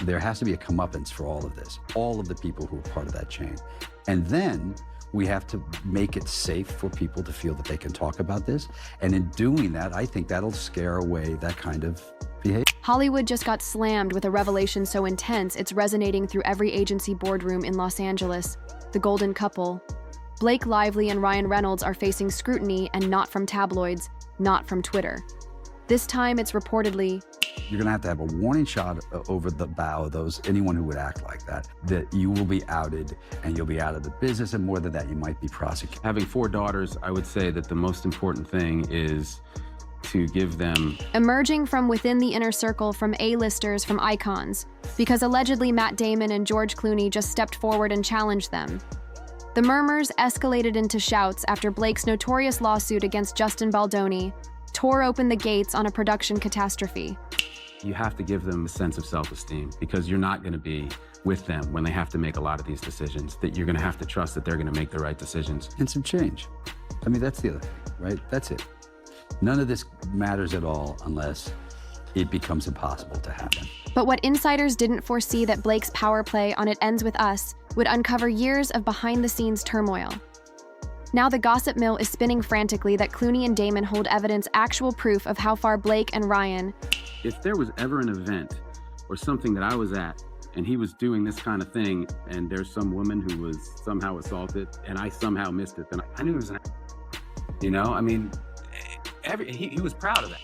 There has to be a comeuppance for all of this, all of the people who are part of that chain. And then we have to make it safe for people to feel that they can talk about this. And in doing that, I think that'll scare away that kind of behavior. Hollywood just got slammed with a revelation so intense it's resonating through every agency boardroom in Los Angeles. The golden couple. Blake Lively and Ryan Reynolds are facing scrutiny, and not from tabloids, not from Twitter. This time it's reportedly, you're gonna have a warning shot over the bow of anyone who would act like that you will be outed and you'll be out of the business, and more than that, you might be prosecuted. Having 4 daughters, I would say that the most important thing is to give them... Emerging from within the inner circle, from A-listers, from icons, because allegedly Matt Damon and George Clooney just stepped forward and challenged them. The murmurs escalated into shouts after Blake's notorious lawsuit against Justin Baldoni tore open the gates on a production catastrophe. You have to give them a sense of self-esteem, because you're not going to be with them when they have to make a lot of these decisions, that you're going to have to trust that they're going to make the right decisions. And some change. I mean, that's the other thing, right? That's it. None of this matters at all unless it becomes impossible to happen. But what insiders didn't foresee, that Blake's power play on It Ends With Us would uncover years of behind-the-scenes turmoil. Now the gossip mill is spinning frantically that Clooney and Damon hold evidence, actual proof of how far Blake and Ryan... If there was ever an event or something that I was at and he was doing this kind of thing, and there's some woman who was somehow assaulted and I somehow missed it, then I knew it was an... You know, I mean, he was proud of that.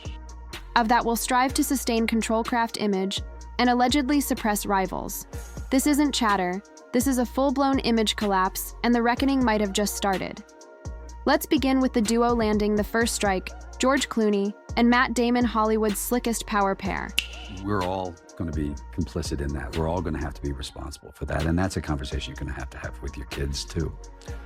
Of that will strive to sustain control-craft image and allegedly suppress rivals. This isn't chatter. This is a full-blown image collapse, and the reckoning might have just started. Let's begin with the duo landing the first strike, George Clooney and Matt Damon, Hollywood's slickest power pair. We're all going to be complicit in that. We're all going to have to be responsible for that. And that's a conversation you're going to have with your kids too,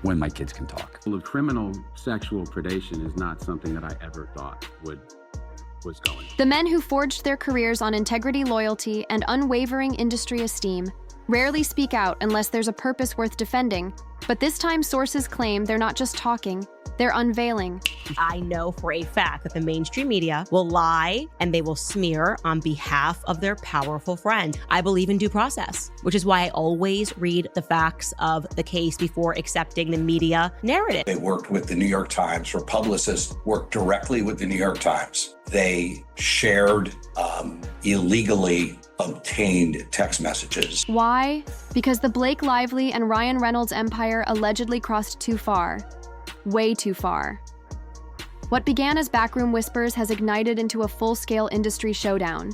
when my kids can talk. Well, criminal sexual predation is not something that I ever thought was going. The men who forged their careers on integrity, loyalty, and unwavering industry esteem rarely speak out unless there's a purpose worth defending. But this time, sources claim they're not just talking, they're unveiling. I know for a fact that the mainstream media will lie and they will smear on behalf of their powerful friend. I believe in due process, which is why I always read the facts of the case before accepting the media narrative. They worked with the New York Times. Her publicist worked directly with the New York Times. They shared illegally obtained text messages. Why? Because the Blake Lively and Ryan Reynolds empire allegedly crossed too far. Way too far. What began as backroom whispers has ignited into a full-scale industry showdown.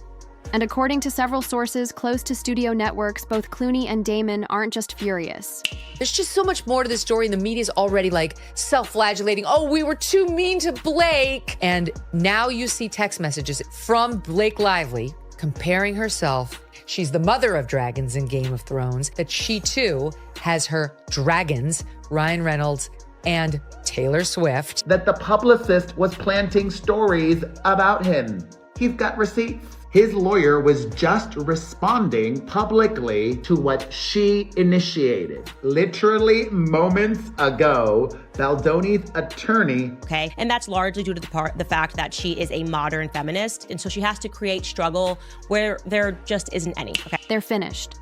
And according to several sources close to studio networks, both Clooney and Damon aren't just furious. There's just so much more to this story, and the media's already like self-flagellating. Oh, we were too mean to Blake. And now you see text messages from Blake Lively comparing herself. She's the mother of dragons in Game of Thrones, that she too has her dragons, Ryan Reynolds and Taylor Swift. That the publicist was planting stories about him. He's got receipts. His lawyer was just responding publicly to what she initiated. Literally moments ago, Baldoni's attorney... Okay, and that's largely due to the fact that she is a modern feminist, and so she has to create struggle where there just isn't any. Okay. They're finished.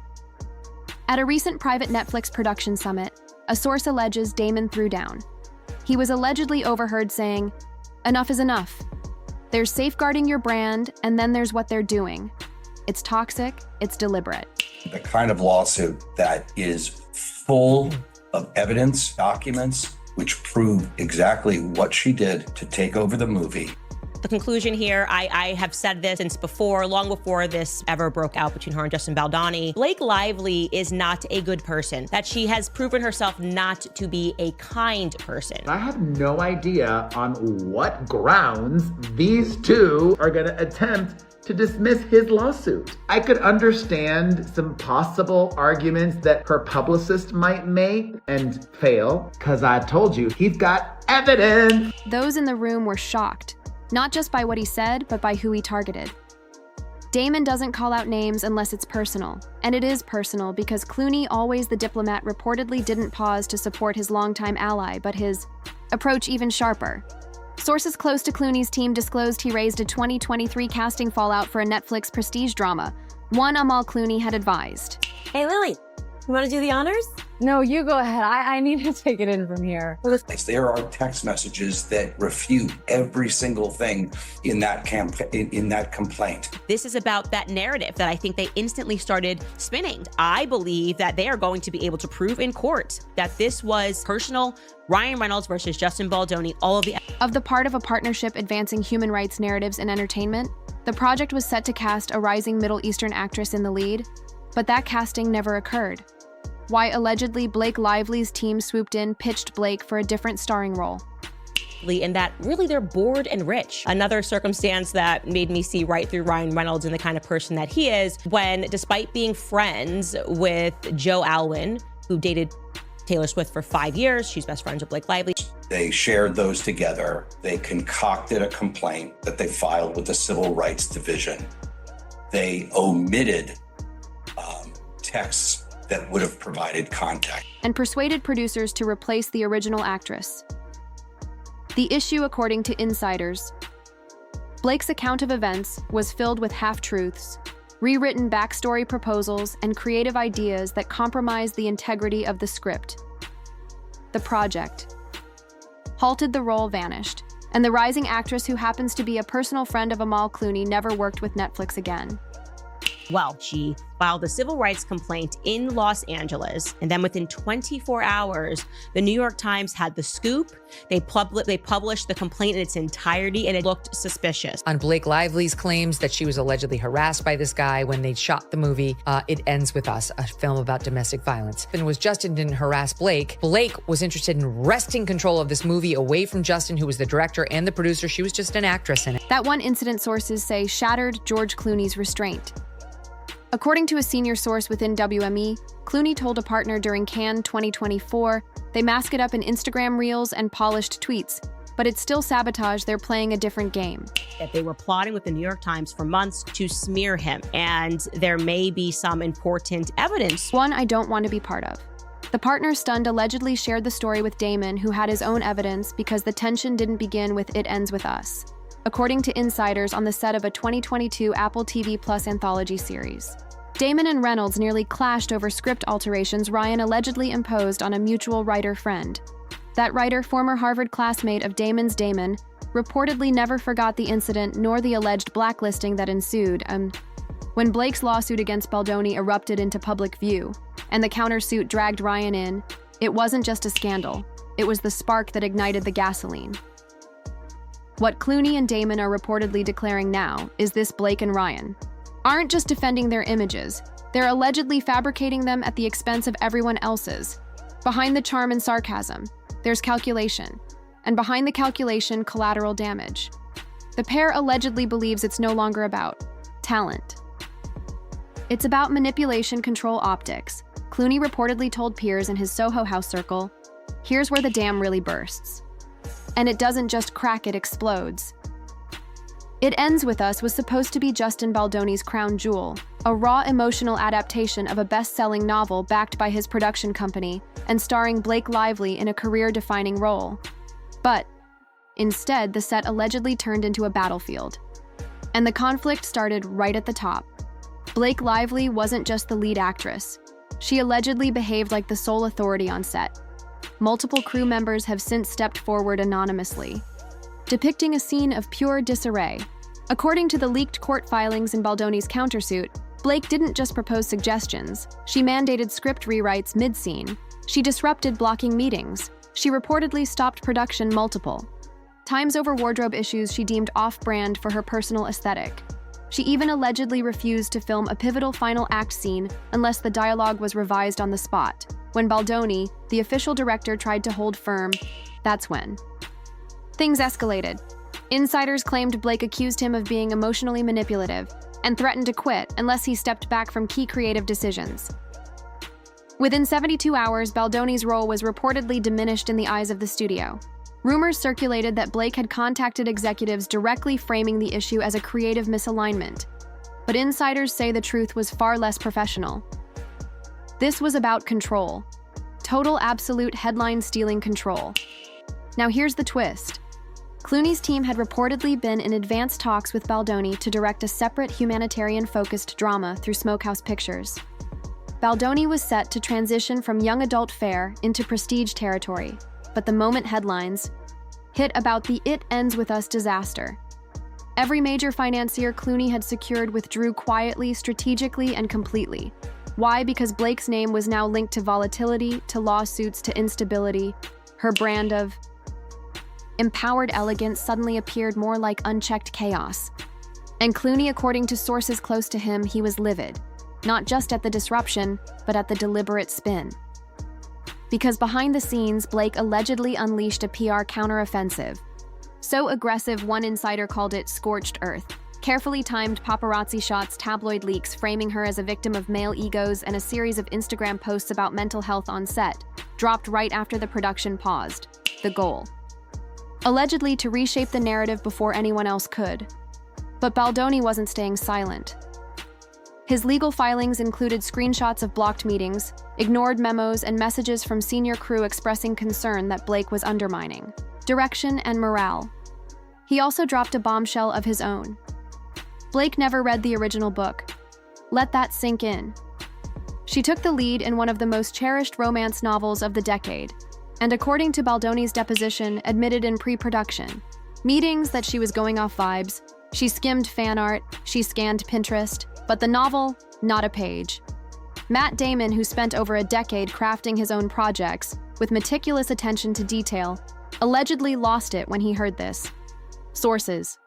At a recent private Netflix production summit, a source alleges Damon threw down. He was allegedly overheard saying, "Enough is enough. There's safeguarding your brand, and then there's what they're doing. It's toxic, it's deliberate." The kind of lawsuit that is full of evidence, documents, which prove exactly what she did to take over the movie. The conclusion here, I have said this since before, long before this ever broke out between her and Justin Baldoni. Blake Lively is not a good person, that she has proven herself not to be a kind person. I have no idea on what grounds these two are going to attempt to dismiss his lawsuit. I could understand some possible arguments that her publicist might make and fail, because I told you, he's got evidence. Those in the room were shocked. Not just by what he said, but by who he targeted. Damon doesn't call out names unless it's personal. And it is personal because Clooney, always the diplomat, reportedly didn't pause to support his longtime ally, but his approach even sharper. Sources close to Clooney's team disclosed he raised a 2023 casting fallout for a Netflix prestige drama, One Amal Clooney had advised. Hey, Lily, you want to do the honors? No, you go ahead. I need to take it in from here. There are text messages that refute every single thing in that complaint. This is about that narrative that I think they instantly started spinning. I believe that they are going to be able to prove in court that this was personal, Ryan Reynolds versus Justin Baldoni, all of the... Of the part of a partnership advancing human rights narratives in entertainment, the project was set to cast a rising Middle Eastern actress in the lead, but that casting never occurred. Why allegedly Blake Lively's team swooped in, pitched Blake for a different starring role. And that really they're bored and rich. Another circumstance that made me see right through Ryan Reynolds and the kind of person that he is, when despite being friends with Joe Alwyn, who dated Taylor Swift for 5 years, she's best friends with Blake Lively. They shared those together. They concocted a complaint that they filed with the Civil Rights Division. They omitted texts that would have provided context. And persuaded producers to replace the original actress. The issue, according to insiders, Blake's account of events was filled with half-truths, rewritten backstory proposals, and creative ideas that compromised the integrity of the script. The project. Halted, the role vanished, and the rising actress, who happens to be a personal friend of Amal Clooney, never worked with Netflix again. Well, she filed a civil rights complaint in Los Angeles, and then within 24 hours, the New York Times had the scoop. They published the complaint in its entirety, and it looked suspicious. On Blake Lively's claims that she was allegedly harassed by this guy when they shot the movie, It Ends With Us, a film about domestic violence. And it was Justin didn't harass Blake. Blake was interested in wresting control of this movie away from Justin, who was the director and the producer. She was just an actress in it. That one incident, sources say, shattered George Clooney's restraint. According to a senior source within WME, Clooney told a partner during Cannes 2024 they mask it up in Instagram reels and polished tweets, but it's still sabotage. They're playing a different game. That they were plotting with the New York Times for months to smear him, and there may be some important evidence. One I don't want to be part of. The partner stunned allegedly shared the story with Damon, who had his own evidence because the tension didn't begin with It Ends With Us, according to insiders on the set of a 2022 Apple TV Plus anthology series. Damon and Reynolds nearly clashed over script alterations Ryan allegedly imposed on a mutual writer friend. That writer, former Harvard classmate of Damon's Damon, reportedly never forgot the incident nor the alleged blacklisting that ensued. When Blake's lawsuit against Baldoni erupted into public view, and the countersuit dragged Ryan in, it wasn't just a scandal. It was the spark that ignited the gasoline. What Clooney and Damon are reportedly declaring now is this: Blake and Ryan aren't just defending their images, they're allegedly fabricating them at the expense of everyone else's. Behind the charm and sarcasm, there's calculation, and behind the calculation, collateral damage. The pair allegedly believes it's no longer about talent. It's about manipulation, control, optics. Clooney reportedly told peers in his Soho House circle, "Here's where the dam really bursts." And it doesn't just crack, it explodes. It Ends With Us was supposed to be Justin Baldoni's crown jewel, a raw emotional adaptation of a best-selling novel backed by his production company and starring Blake Lively in a career-defining role. But instead, the set allegedly turned into a battlefield. And the conflict started right at the top. Blake Lively wasn't just the lead actress. She allegedly behaved like the sole authority on set. Multiple crew members have since stepped forward anonymously, depicting a scene of pure disarray. According to the leaked court filings in Baldoni's countersuit, Blake didn't just propose suggestions. She mandated script rewrites mid-scene. She disrupted blocking meetings. She reportedly stopped production multiple times over wardrobe issues she deemed off-brand for her personal aesthetic. She even allegedly refused to film a pivotal final act scene unless the dialogue was revised on the spot. When Baldoni, the official director, tried to hold firm, that's when things escalated. Insiders claimed Blake accused him of being emotionally manipulative and threatened to quit unless he stepped back from key creative decisions. Within 72 hours, Baldoni's role was reportedly diminished in the eyes of the studio. Rumors circulated that Blake had contacted executives directly, framing the issue as a creative misalignment. But insiders say the truth was far less professional. This was about control. Total, absolute, headline-stealing control. Now here's the twist. Clooney's team had reportedly been in advanced talks with Baldoni to direct a separate humanitarian-focused drama through Smokehouse Pictures. Baldoni was set to transition from young adult fare into prestige territory, but the moment headlines hit about the "It Ends With Us" disaster. Every major financier Clooney had secured withdrew quietly, strategically, and completely. Why? Because Blake's name was now linked to volatility, to lawsuits, to instability. Her brand of empowered elegance suddenly appeared more like unchecked chaos. And Clooney, according to sources close to him, he was livid, not just at the disruption, but at the deliberate spin. Because behind the scenes, Blake allegedly unleashed a PR counteroffensive. So aggressive, one insider called it scorched earth. Carefully timed paparazzi shots, tabloid leaks framing her as a victim of male egos, and a series of Instagram posts about mental health on set, dropped right after the production paused. The goal, allegedly to reshape the narrative before anyone else could. But Baldoni wasn't staying silent. His legal filings included screenshots of blocked meetings, ignored memos, and messages from senior crew expressing concern that Blake was undermining direction and morale. He also dropped a bombshell of his own. Blake never read the original book. Let that sink in. She took the lead in one of the most cherished romance novels of the decade, and according to Baldoni's deposition, admitted in pre-production meetings that she was going off vibes. She skimmed fan art, she scanned Pinterest, but the novel, not a page. Matt Damon, who spent over a decade crafting his own projects with meticulous attention to detail, allegedly lost it when he heard this. Sources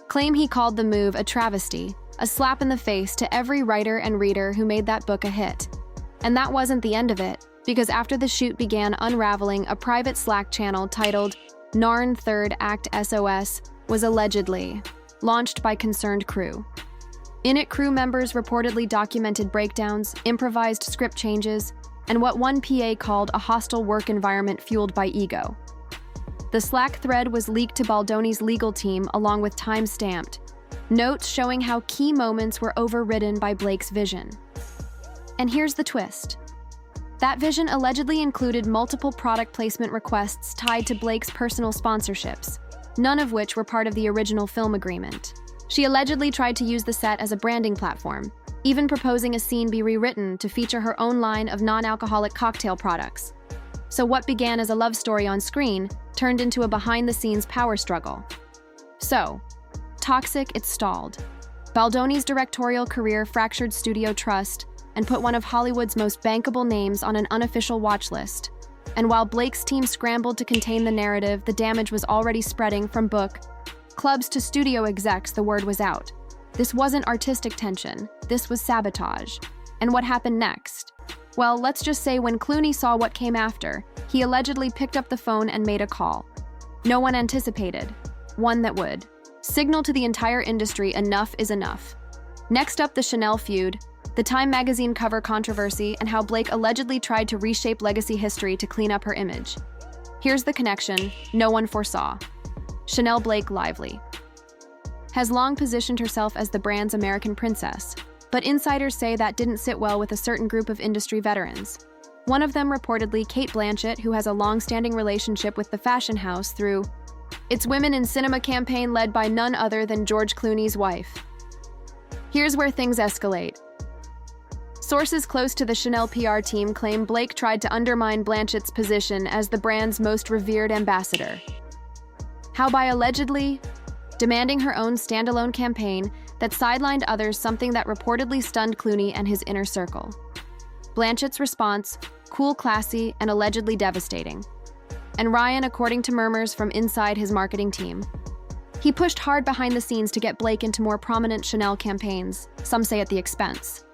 claim he called the move a travesty, a slap in the face to every writer and reader who made that book a hit. And that wasn't the end of it, because after the shoot began unraveling, a private Slack channel titled Narn Third Act SOS was allegedly launched by concerned crew. In it, crew members reportedly documented breakdowns, improvised script changes, and what one PA called a hostile work environment fueled by ego. The Slack thread was leaked to Baldoni's legal team along with time-stamped notes showing how key moments were overridden by Blake's vision. And here's the twist. That vision allegedly included multiple product placement requests tied to Blake's personal sponsorships, none of which were part of the original film agreement. She allegedly tried to use the set as a branding platform, even proposing a scene be rewritten to feature her own line of non-alcoholic cocktail products. So what began as a love story on screen turned into a behind-the-scenes power struggle. So, toxic, it stalled. Baldoni's directorial career fractured studio trust and put one of Hollywood's most bankable names on an unofficial watch list. And while Blake's team scrambled to contain the narrative, the damage was already spreading from book clubs to studio execs. The word was out. This wasn't artistic tension, this was sabotage. And what happened next? Well, let's just say when Clooney saw what came after, he allegedly picked up the phone and made a call. No one anticipated. One that would signal to the entire industry enough is enough. Next up, the Chanel feud, the Time magazine cover controversy, and how Blake allegedly tried to reshape legacy history to clean up her image. Here's the connection no one foresaw. Chanel Blake Lively has long positioned herself as the brand's American princess, but insiders say that didn't sit well with a certain group of industry veterans. One of them reportedly Cate Blanchett, who has a long-standing relationship with the fashion house through its Women in Cinema campaign led by none other than George Clooney's wife. Here's where things escalate. Sources close to the Chanel PR team claim Blake tried to undermine Blanchett's position as the brand's most revered ambassador. How by allegedly demanding her own standalone campaign that sidelined others, something that reportedly stunned Clooney and his inner circle. Blanchett's response, cool, classy, and allegedly devastating. And Ryan, according to murmurs from inside his marketing team, he pushed hard behind the scenes to get Blake into more prominent Chanel campaigns, some say at the expense